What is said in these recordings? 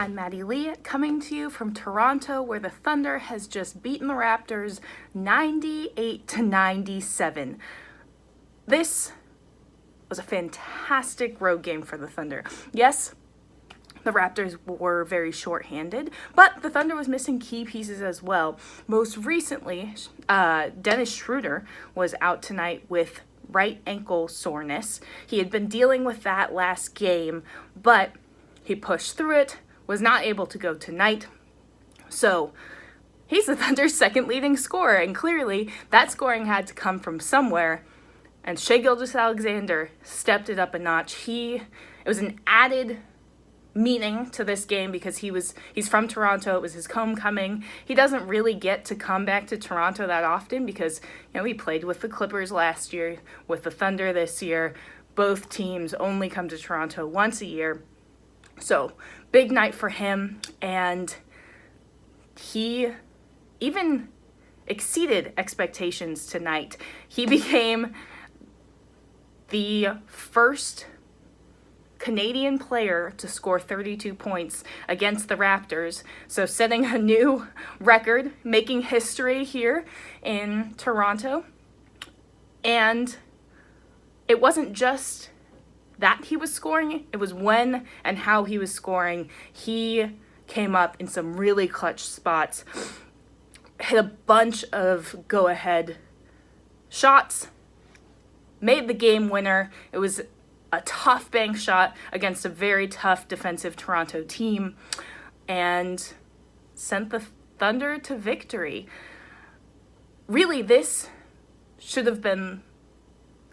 I'm Maddie Lee, coming to you from Toronto, where the Thunder has just beaten the Raptors 98-97. This was a fantastic road game for the Thunder. Yes, the Raptors were very short-handed, but the Thunder was missing key pieces as well. Most recently, Dennis Schroeder was out tonight with right ankle soreness. He had been dealing with that last game, but he pushed through it, was not able to go tonight. So he's the Thunder's second leading scorer, and clearly that scoring had to come from somewhere. And Shai Gilgeous-Alexander stepped it up a notch. It was an added meaning to this game because he's from Toronto. It was his homecoming. He doesn't really get to come back to Toronto that often because, he played with the Clippers last year, with the Thunder this year. Both teams only come to Toronto once a year. So, big night for him, and he even exceeded expectations tonight. He became the first Canadian player to score 32 points against the Raptors, so setting a new record, making history here in Toronto. And it wasn't just that he was scoring, it was when and how he was scoring. He came up in some really clutch spots, hit a bunch of go-ahead shots, made the game winner. It was a tough bank shot against a very tough defensive Toronto team and sent the Thunder to victory. Really, this should have been,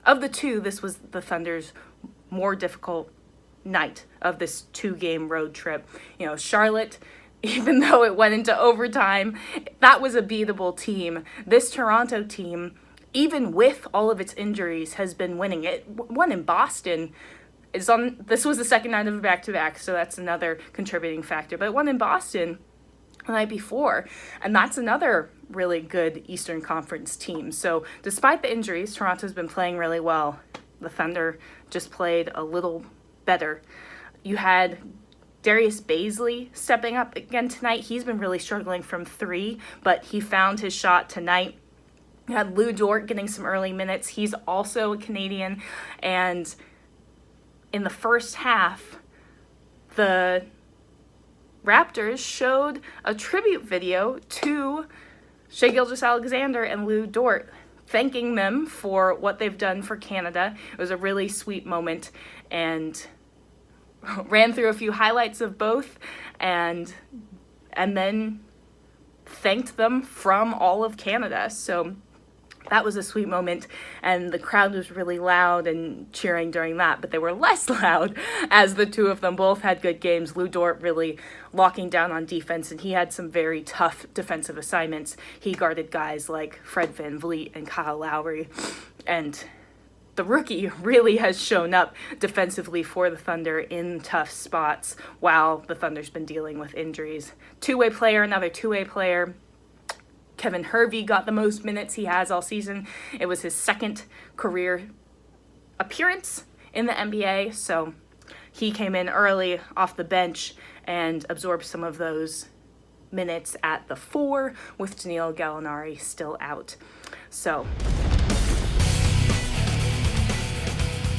of the two, this was the Thunder's more difficult night of this 2-game road trip. Charlotte, even though it went into overtime, that was a beatable team. This Toronto team, even with all of its injuries, has been winning. It won in Boston. This was the second night of a back-to-back, so that's another contributing factor. But it won in Boston the night before, and that's another really good Eastern Conference team. So despite the injuries, Toronto's been playing really well. The Thunder just played a little better. You had Darius Bazley stepping up again tonight. He's been really struggling from 3, but he found his shot tonight. You had Lou Dort getting some early minutes. He's also a Canadian. And in the first half, the Raptors showed a tribute video to Shai Gilgeous-Alexander and Lou Dort, thanking them for what they've done for Canada. It was a really sweet moment, and ran through a few highlights of both, and then thanked them from all of Canada. So that was a sweet moment, and the crowd was really loud and cheering during that, but they were less loud as the two of them both had good games. Lou Dort really locking down on defense, and he had some very tough defensive assignments. He guarded guys like Fred VanVleet and Kyle Lowry, and the rookie really has shown up defensively for the Thunder in tough spots while the Thunder's been dealing with injuries. Another two-way player. Kevin Hervey got the most minutes he has all season. It was his second career appearance in the NBA, so he came in early off the bench and absorbed some of those minutes at the 4 with Danilo Gallinari still out. So